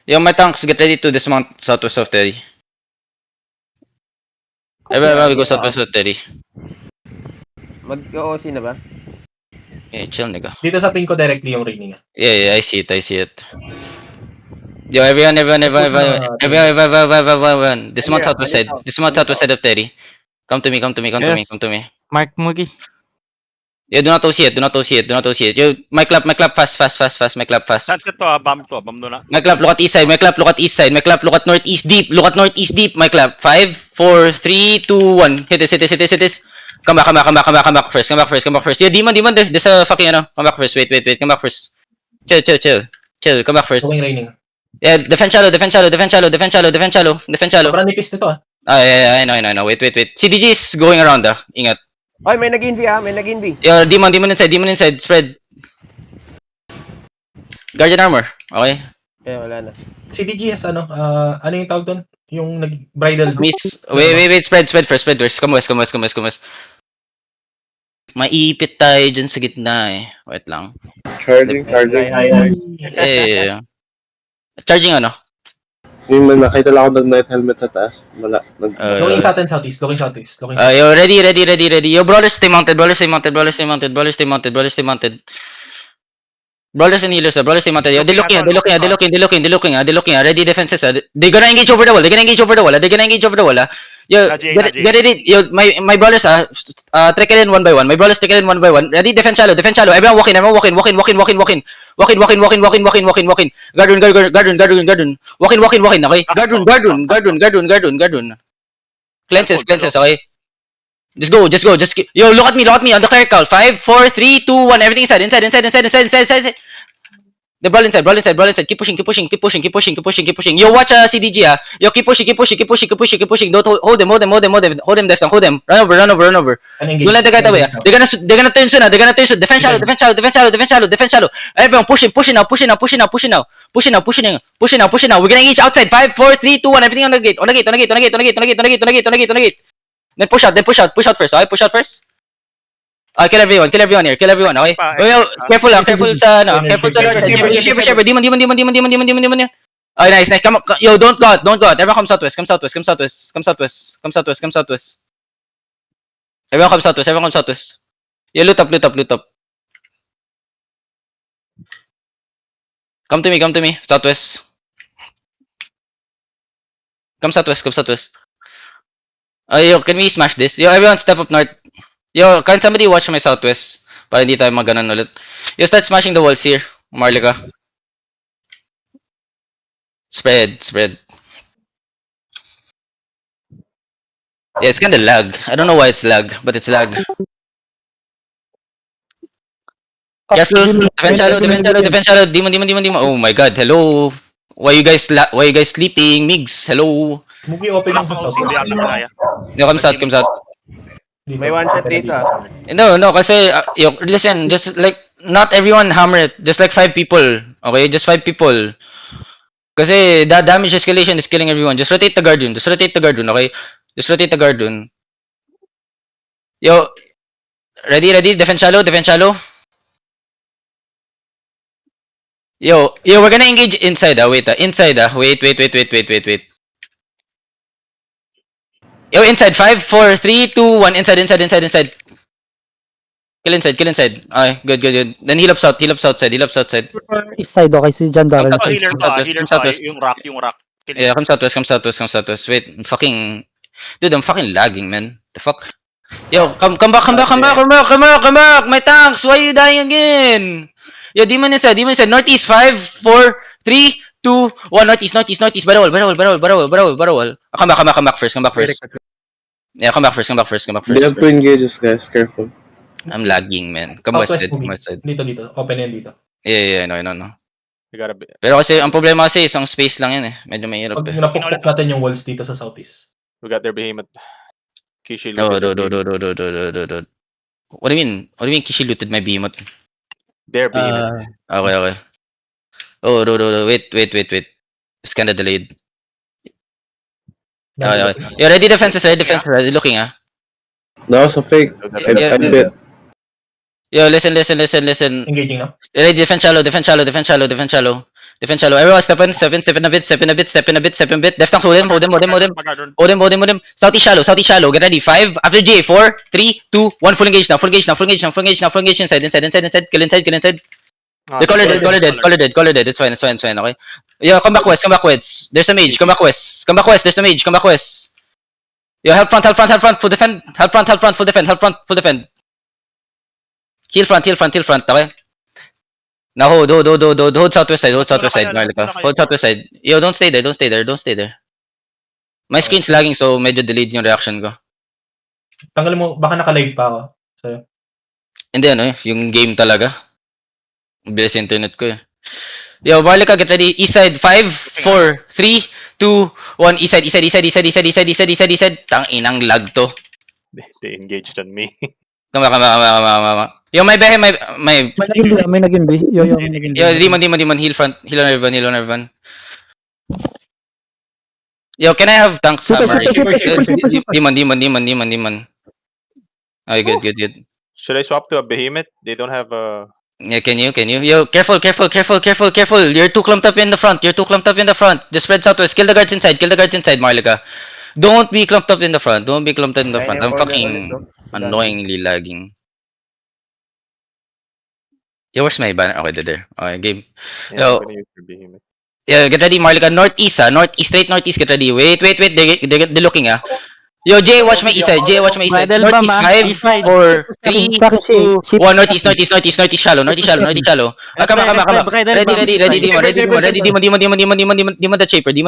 Yo, my tanks, get ready to dismount southwest of Terry. Everyone, we go southwest of Terry. Mag-OC na ba? Yeah, chill, nigga. Dito sa ping ko directly yung raining. Yeah, I see it. Yo, everyone. Dismount southwest side. Dismount southwest side of Terry. Come to me. Mark Mugi. Yo, do not OC it. Yo, my clap, fast. My clap fast. Sunset to, bomb do na. My clap, look at east side. My clap, look at northeast deep. My clap. 5, 4, 3, 2, 1. Hit this. Come back first. Yeah, demon. There's a fucking Come back first. Wait. Come back first. Chill. Come back first. Going raining. Yeah, defend shallow. Sobrang nipis nito ah. I know. Wait. CDG is going around Ingat. Ay, may nag-invi may nag-invi. Yo, demon inside. Spread. Guardian armor. Okay. Kaya wala na. CDG has ano yung tawag doon? Yung nag-bridal. Miss. Wait. Spread first. Come west. Maiipit tayo dyan sa gitna eh. Wait lang. Charging. Yeah. Charging ano? Yung nakita lang ako ng night helmet sa taas. Looking sa atin southeast. Looking southeast. Yo, ready. Yo, brawlers stay mounted. Brawlers and healers, brawlers stay mounted. Yo, they're looking. Ready defenses. They're gonna engage over the wall. Yo, get ready. Yo, my brawlers trickle in one by one. Ready, defend shallow. Everyone walk in. Walk in. Guard. Walk in. Okay. Guard. Cleanses. Okay. Just go. Yo, look at me on the clerical. 5, 4, 3, 2, 1. Everything inside. The brawl inside. Keep pushing. Yo, watch CDG. Yo, keep pushing. Don't hold them. Hold them. Run over. Don't let the guy away. They're gonna turn soon. Defend shallow. Everyone pushing now. Pushing now. We're gonna engage outside. 5, 4, 3, 2, 1. Everything on the gate. Then push out first. Okay, push out first. Kill everyone here. Okay. Well, careful sa careful sa Lord. Shiver. Demon. Oh, nice. Come. Yo, don't go out. Everyone come southwest. Everyone come southwest. Yo, loot up. Come to me. Southwest. Come southwest. Yo, can we smash this? Yo, everyone step up north. Yo, can somebody watch my southwest? Para hindi tayo maganon ulit. Yo, start smashing the walls here. Marlika. Spread. Yeah, it's kinda lag. I don't know why it's lag, but it's lag. Careful. Defend shallow. Demon. Oh my god, hello. Why you guys sleeping? Migs, hello. Mugi open yung southeast. Yo, comes out. May one shot dito No, kasi, listen, just like, not everyone hammer it. Just like 5 people. Okay, just 5 people. Kasi, that damage escalation is killing everyone. Just rotate the guard dun, okay? Just rotate the guard dun. Yo, ready? Defend shallow. Yo, we're gonna engage inside, wait. Yo, inside. 5, 4, 3, 2, 1. Inside. Kill inside. Okay, good. Then heal up southside. East side, okay, si John Darrell. Healer to, yung rock. Yeah, come southwest. Wait, dude, I'm fucking lagging, man. The fuck? Yo, come back. My tanks, why are you dying again? Yo, demon inside. Northeast, 5, 4, 3, 2, 1. Northeast. Barrel. Come back first. Yeah, come back first. They have 2 engages, guys. Careful. I'm lagging, man. Come west side. Dito. Open yan dito. Yeah, I know. You gotta be. Pero kasi, ang problema kasi, isang space lang yan eh. Medyo mahirap Pag eh. napukpok natin yung walls dito sa southeast. We got their behemoth. Kishi No. looted. What do you mean Kishi looted my behemoth? Their behemoth. Okay. Oh, no. Wait. It's kinda delayed. Okay. Yeah, ready defenses. Ready looking, That was a fake. I bet. Yo, listen. Engaging now. Ready, defend shallow. Defend shallow. Everyone step in a bit. Left tank, hold him. Hold him. Southeast shallow. Get ready. 5. After GA, 4, 3, 2, 1. Full engage now. Full engage inside. Kill inside. Ah, The color yeah. dead. It's fine. Okay. Yo, come back west. There's a mage. Come back west. There's a mage. Come back west. Yo, help front. Full defend. Help front. Full defend. Heal front. Okay. Now hold southwest side. Marlica. Hold southwest side. Yo, don't stay there. My screen's lagging, so medyo delayed yung reaction ko. Tanggalin mo, baka naka-live pa ako. Sa'yo. Hindi yung game talaga. Bilis yung internet ko eh. Yo, Marlica, get ready. East side, 5, 4, 3, 2, 1. East side. Tang inang lag to. They engaged on me. Come back. Yo, may behe, may... May naging B. Yo, may naging B. Yo, demon. Heal front. Heal on everyone. Yo, can I have tanks hammer? Super. Demon. Okay, good. Should I swap to a behemoth? They don't have a... Yeah, can you? Yo, careful. You're too clumped up in the front. Just spread southwest. Kill the guards inside, Marlica. Don't be clumped up in the front. I'm fucking annoyingly lagging. Yo, where's my banner? Okay, there. Okay, game. Yeah, Yo. I'm gonna use your behemoth. Yeah, get ready, Marlica. Northeast, straight northeast, get ready. Wait. They're looking, Yo, Jay, watch my east side. Bridal ba, Northeast, ma? 5, East side. 4, 3, Stacking 2, 1. Northeast, shallow. Come back. Bridal ba? Ready, demon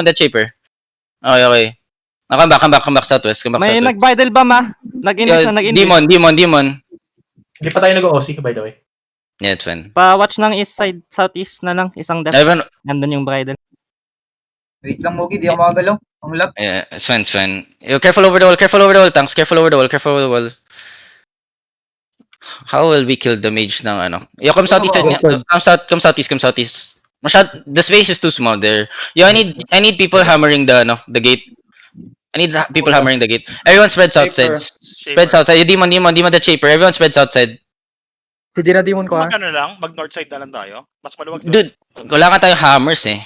that shaper. Okay. Come back southwest. May nag-bridal ba, ma? Nag-invis Yo, na nag-invis. demon. Hindi pa tayo nag-OC, by the way. Yeah, it's fine. Pa-watch ng east side, southeast na lang. Isang death. Everyone, Nandun yung bridal. Wait lang, Mogi. Di ako makagalaw. Ang lag. yeah, it's fine. Yo, careful over the wall, tanks. Careful over the wall. How will we kill the mage ng ano? Yo, come southeast. Come southeast. The space is too small there. Yo, I need people hammering the gate. Everyone spreads outside. Yo, demon the shaper. Everyone spreads outside. Hindi na demon ko Mag north side na lang tayo. Mas maluwag to. Dude, wala ka tayong hammers eh.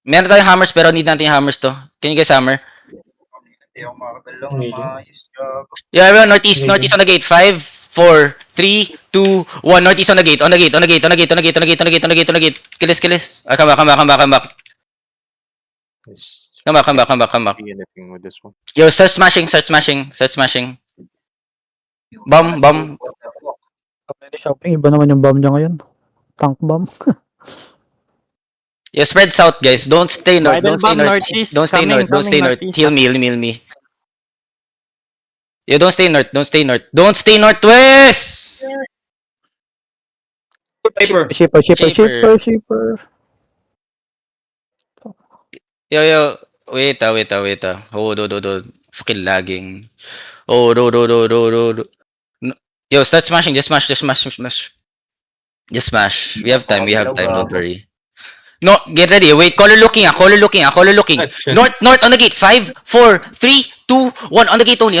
Meron tayong hammers pero need natin yung hammers to. Can you guys hammer? Hindi ako makagalaw. Medium. Maayos job. Yeah, everyone northeast on the gate. 5, 4, 3, 2, 1. Northeast on the gate. Kill this. Come back. It's- Come back. See anything with this one. Yo, start smashing. Bomb. What the fuck? Shopping, iba naman yung bomb niya ngayon. Tank bomb. Yo, spread south, guys. Don't stay north. Bridal bomb northeast. Coming North. northeast. Heal me. Yo, don't stay northwest. Shipper. Yo. Wait. Hold. Fucking lagging. Oh, do. Yo, start smashing. Just smash. We have time. Don't worry. No, get ready. Wait, caller looking. North on the gate. 5, 4, 3, 2, 1. On the gate only.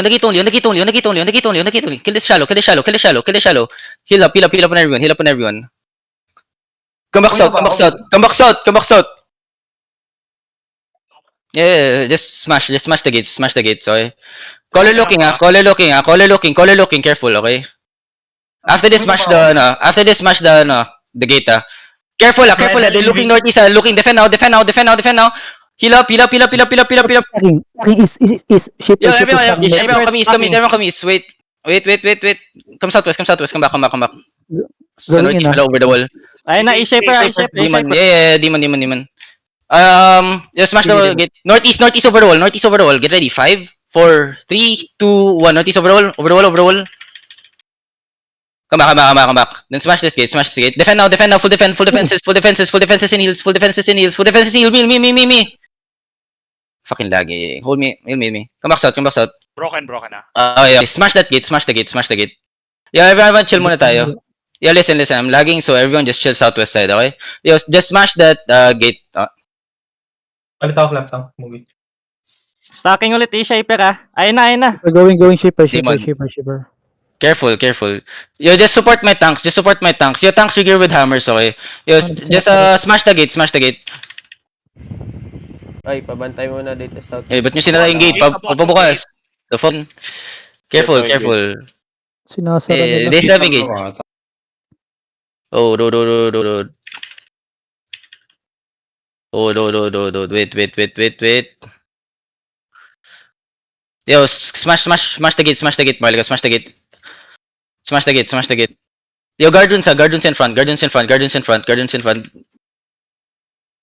Kill this shallow. Heal up on everyone. Come back south. Yeah, just smash the gates, okay? Caller looking. Careful, okay? After this, smash the gate, Careful, they're looking northeast, defend now. Heal up. Stacking is shipper. Yo, everyone come east. Wait. Come southwest, come back. So Going in, northeast over the wall. Ayun na, A-shaper. Demon, yeah, demon. Just smash the gate. Northeast over the wall. Get ready. 5, 4, 3, 2, 1. Northeast over the wall. Come back. Then smash this gate. Defend now. Full defenses in heals. Me. Fucking laggy. Hold me. Come back south. Broken ah. Yeah. Smash the gate. Yeah, everyone chill muna tayo. Yeah, listen. I'm lagging, so everyone just chill southwest side, okay? Yo, just smash that gate. Palit ako left tank, Mogi. Stacking ulit A-shaper, ah. Ayun na. Going shipper. Demon. Careful, careful. Yo, just support my tanks. Just support my tanks. Yo, tanks trigger with hammers, okay? Yo, just smash the gate. Smash the gate. Ay, pabantay muna dito sa south. Eh, ba't nyo sinara yung gate? Pabukas. The phone. Careful, careful. Sinasara Eh, nila. they still have a gate. Oh, do. Oh, do. Wait. Yo, smash the gate, Marlica, smash the gate. Smash the gate. Yo, guardians in front.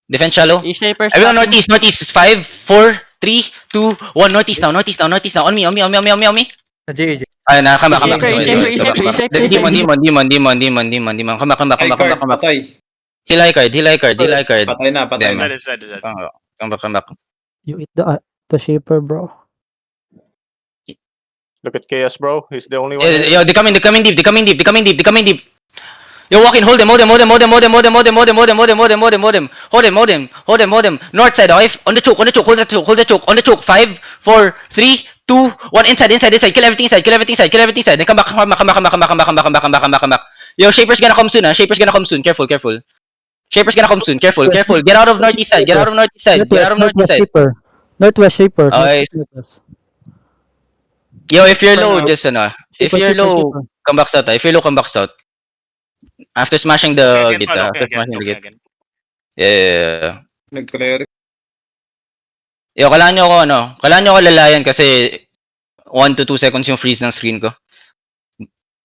Defense shallow. E-shaper Everyone stacking. northeast is 5, 4, 3, 2, 1, northeast now. On me. Ay, na, come back. E-shaper. Demon. Come back. Heal high card. Patay na. Damn. Dead is dead. Come back. You eat the shaper, bro. Look at Chaos, bro. He's the only one. Yo, they coming deep. Yo, walk in, hold him. Hold him. North side, okay? On the choke. Hold the choke. On the choke. 5, 4, 3, 2, 1. Inside. Kill everything inside. Then come back. Yo, Shaper's gonna come soon. Careful. Shaper's gonna come soon. Careful. Get out of northeast side. Northwest shaper. Okay. Northwest. Yo, if you're low, just if Shaper, you're shaper, low, shaper. come back south. If you're low, come back south. After smashing the gate, Again. Yeah. Nag-cleric. Yo, kailangan nyo ako lalayan kasi 1 to 2 seconds yung freeze ng screen ko.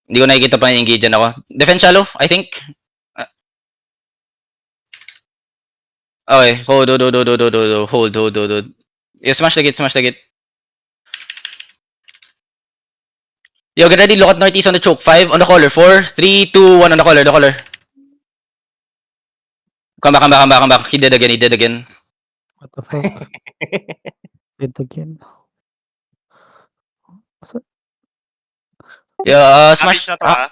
Hindi ko nakikita pa yung engage ako. Defense shallow, I think. Okay, hold. Yo, smash the gate. Yo, get ready, look at northeast on the choke. 5 on the collar. 4, 3, 2, 1 on the collar. Come back. He did again. What the fuck? Dead again. Yo, smash. Damage na to, ha?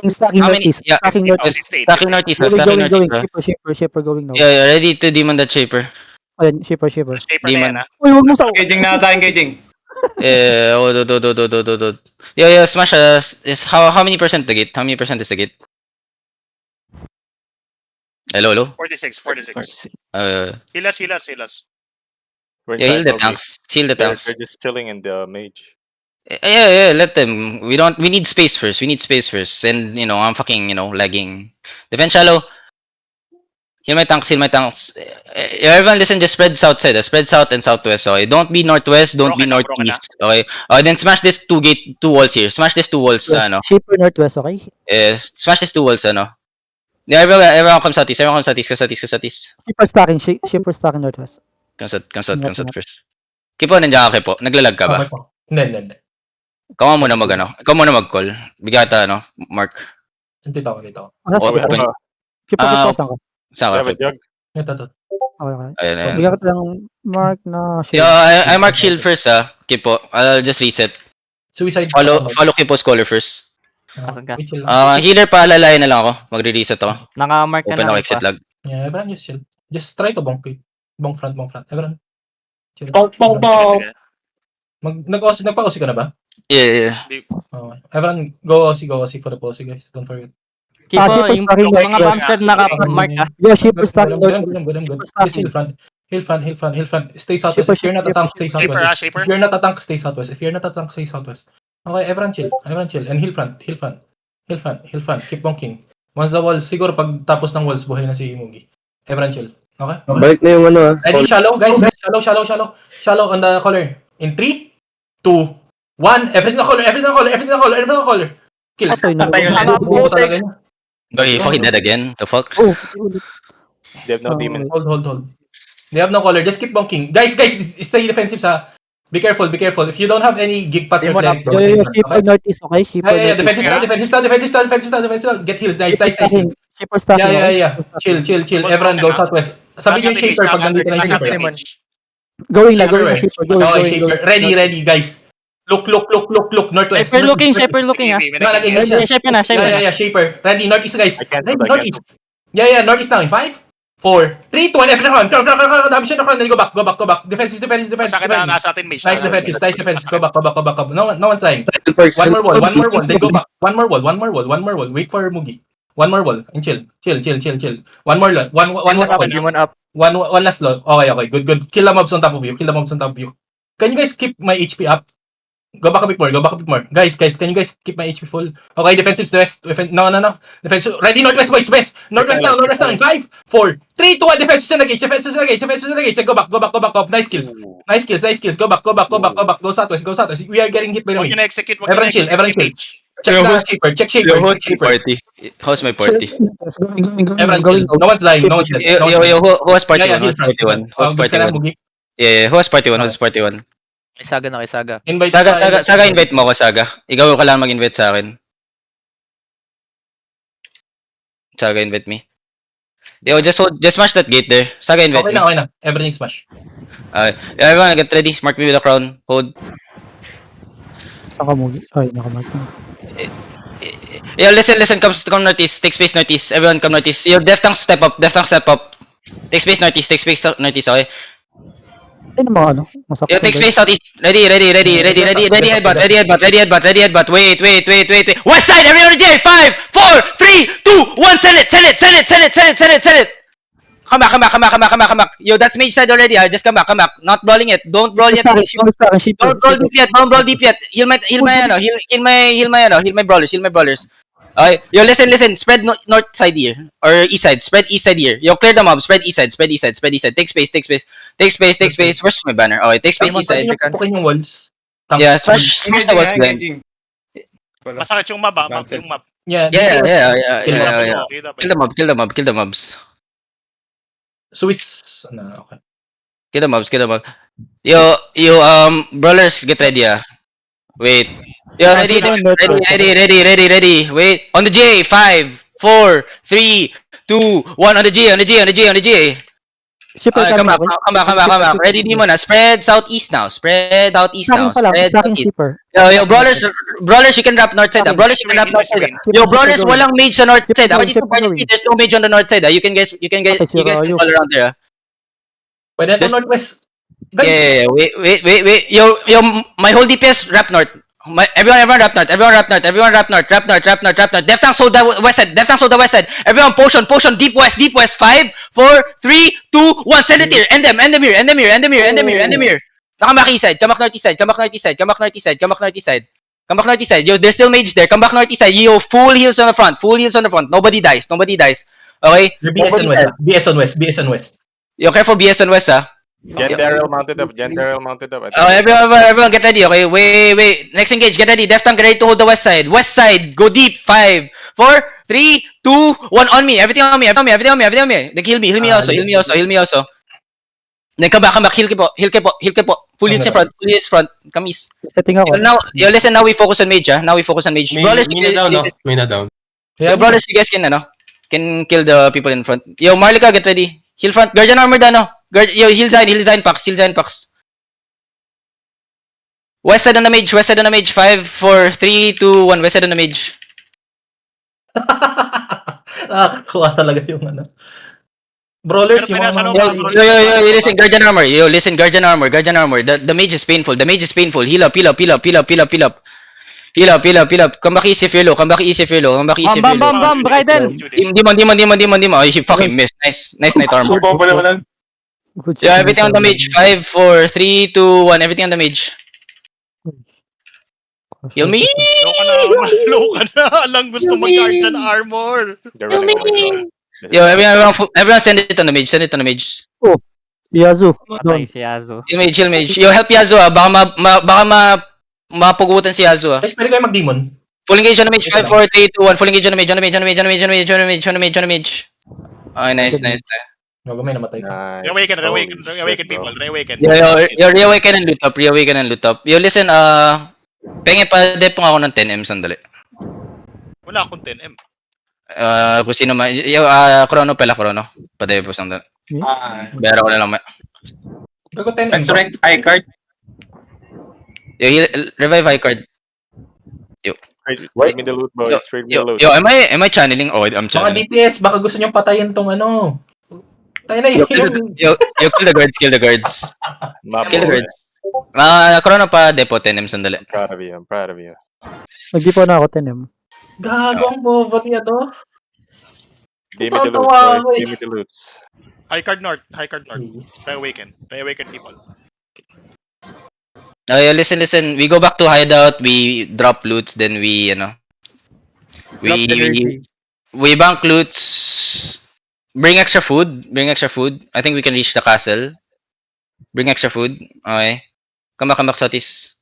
Stacking How many? northeast. Yeah, Stacking northeast. Stacking northeast. Going. Shaper going now. Yeah, ready to demon that shaper. Ayun, shaper. Shaper na Demon. yan, ha? Uy, wag mo sa... Engaging. Yeah, do. Yeah, smash is how many percent the gate? How many percent is the gate? Hello? 46. Heal us. We're Yeah, heal inside, the okay. tanks. Heal the tanks. They're just chilling in the mage. Yeah, let them. We need space first. And, I'm fucking, lagging. Defense shallow. Heal my tanks. Everyone listen, just spread south side. Spread south and southwest, okay? Don't be northwest, don't be Broken na. northeast, okay? Then smash this two walls here. Smash this 2 walls, Shaper northwest, okay? smash this 2 walls, Yeah, everyone come southeast. Go southeast. Shaper stacking northwest. Come south first. Kipo, nandiyan ka, Kipo. Naglalag ka ba? Okay po. Hindi. Ikaw muna mag-call. Bigata, Mark. Dito ako. Asa Oh, shaper? open. Shaper saan ka? Saan We have ka, a jug. Ito. Okay. Ayun. Bigyan ka ng mark na Yo, shaper. I mark shield first, Kipo. I'll just reset. Suicide. Follow Kipo's caller first. Asan ka? Wait, chill lang. Healer pa, alalayan na lang ako. Magre-reset ako. Naka-mark ka Open na ako, rin exit pa. lag. Yeah, everyone just chill. Just try to bonk front. Everyone. Chill. Sige. Nagpa-OC ka na ba? Yeah. Okay. Everyone, go OC for the POC, guys. Don't forget. Kipo, shaper yung stacking mga northwest. bombstead naka-mark ka. Yo, shaper stacking Good. northwest. Just heal front. Heal front. Stay southwest. Shaper, If you're not a tank, stay Shaper, southwest. Shaper. If you're not a tank, stay southwest. Okay, everyone chill. And heal front. Keep bonking. Once the walls, siguro pag tapos ng walls, buhay na si Mugi. Everyone chill. Okay? Balik na yung Ready, shallow, guys. Shallow on the collar. In 3, 2, 1. Everything on collar. Kill. Patay na. Buo talaga niya. Okay, fucking dead again. The fuck? Oh, They have no demon. Hold. They have no collar. Just keep bonking. Guys, stay defensive sa. Be careful. If you don't have any gig paths or cleric, yo, shaper northeast, okay? Shaper Yeah, northeast. defensive style. Get heals. Nice. Shaper stacking. Yeah. Chill. Everyone go southwest. Sabi yung shaper pag nandito na yung shaper. Going na shaper. Okay, shaper. Ready, guys. Look. Northwest. Shaper looking ha. Nag-engage. Shaper na. Yeah, shaper. Ready, northeast, guys. I can't Ready, do that. northeast. Yeah, northeast now in 5, 4, 3, 2, 1, everyone. Dami siya na crown. Go back. Defensive. Masakit na nasa atin, Mage. Nice defense. Go back. No one's dying. Perks. One more wall. Then go back. One more wall. Wait for Mugi. One more wall. And chill. One more lot. One last wall. Demon up. One last lot. Okay. Good. Kill the mobs on top of you. Can you guys keep my HP up? Go back a bit more. Guys, can you guys keep my HP full? Okay, defensive west. No. Defensive. Ready, northwest, boys. Northwest now. 5, 4, 3, 2, 1. Defensive na gate. Go back. Nice kills. Go back. Go southwest. We are getting hit by the Huwag wind. nyo na-execute. Everyone chill. Check Yo, the shaper. Check shaper. Party. How's my party? Everyone chill. No one's dying. No one's dead. Yo, who has party Yeah, 1? heal front. Who has party 1? Mugi. Yeah, who has party 1? Kay Saga. Invite Saga, invite mo ako, Saga. Ikaw ka lang mag-invite sa akin. Saga, invite me. Yo, just smash that gate there. Saga, invite Okay me. na. Everything smash. Everyone, get ready. Mark me with a crown. Hold. Saan ka Mugi? Ay, nakamark na. Yo, listen. Come northeast. Take space northeast. Everyone, come northeast. Yo, Death Tank, step up. Take space northeast, okay? Ay, naman ano. Masakit. Yo, take space southeast. Ready, headbutt. Wait. West side, everyone on J. 5, 4, 3, 2, 1, send it. Come back. Yo, that's mage side already. Just come back. Not brawling it. Don't brawl yet. Don't brawl deep yet. Heal my brawlers. Okay, yo, listen. Spread north side here or east side. Spread east side here. Yo, clear the mob. Spread east side. Take space. Where's my banner? Okay, take space east side. Pupukin yung walls. Yeah, smash the walls, Glenn. Masakit yung map, yung map. Yeah. Yeah. Kill the mobs. Swiss. No, okay. Kill the mobs. Yo, brawlers, get ready. Wait. Yo, ready. Wait. On the J. 5, 4, 3, 2, 1. On the J. Shipper, Come back. Ready, Demon. Spread southeast now. Spread southeast now. Spread southeast. shipper. Yo, brawlers, you can wrap north side. Yo, brawlers, walang mage sa north side. There's no mage on the north side. You guys can all around there. Pwede ito northwest. Guys, Yeah. Wait. Yo, my whole DPS wrap north. Everyone wrap north. Death Tank sold the west side. Everyone potion. Deep west. 5, 4, 3, 2, 1. Send it here. End them here. Come back east side. Come back northeast side. Yo, there's still mage there. Come back northeast side. Yo, full heals on the front. Nobody dies. Okay? BS on west. Yo, careful BS on west, Gen Daryl mounted up. Everyone get ready, okay? Wait. Next engage, get ready. Death Tank, get ready to hold the west side. Go deep. 5, 4, 3, 2, 1. On me. Everything on me. Like, heal me also. Then come back. Heal po. Full heals in front. Kamis. Setting ako. Listen, now we focus on mage, Brawlers, Mina down. Yo, brawlers, you guys can kill the people in front. Yo, Marlica, get ready. Heal front. Guardian armor dano. Yo, heal Zain Pax. West side on the mage. 5, 4, 3, 2, 1. West side on the mage. Kuha talaga yung ano. Brawlers, yung mga... Yo, listen, Guardian armor. The mage is painful. Heal up. Come back easy if you're low. Bam, Bryden. Demon. Oh, you fucking missed. Nice night armor. Good Yeah, shit. everything on the mage. 5, 4, 3, 2, 1. Everything on the mage. Heal me. Low ka na. Alang gusto mag-guardian armor. Yo, everyone send it on the mage. Yazu. Down. Patay si Yazo. Heal mage. Yo, help Yazu, baka mapugutan si Yazu. Guys, pwede kayo mag-demon. Full engage on the mage. 5, 4, 3, 2, 1. Full engage on the mage. Okay, nice. Gamay namatay ka. Reawaken people. Reawaken. Yo, reawaken and loot up. Yo, listen, pengen pa depong ako ng 10M sandali. Wala akong 10M. Kung sino man, yo, Chrono. Padepo sandali. Bayara ko na lang. Bago 10M. Resurrect high card. Yo, revive high card. Trade me the loot, boys. Trade me the loot. Yo, am I channeling? Oh, I'm Mga channeling. DPS, baka gusto nyong patayin tong ano. Tayo na Yo, kill the guards, kill the guards. Kill the guards. Corona pa, depo, 10M sandali. I'm proud of you. I'm proud of you. Nagdipo na ako, Tenem. Gago ang bobo niya to. Give me the loot, Tatawa boys. ako eh. Give me the loot. High card north. High card north. Reawaken. Reawaken people. Listen. We go back to hideout, we drop loots, then we, we bank loots. Bring extra food. I think we can reach the castle. Bring extra food. Okay. Come back, Sotis.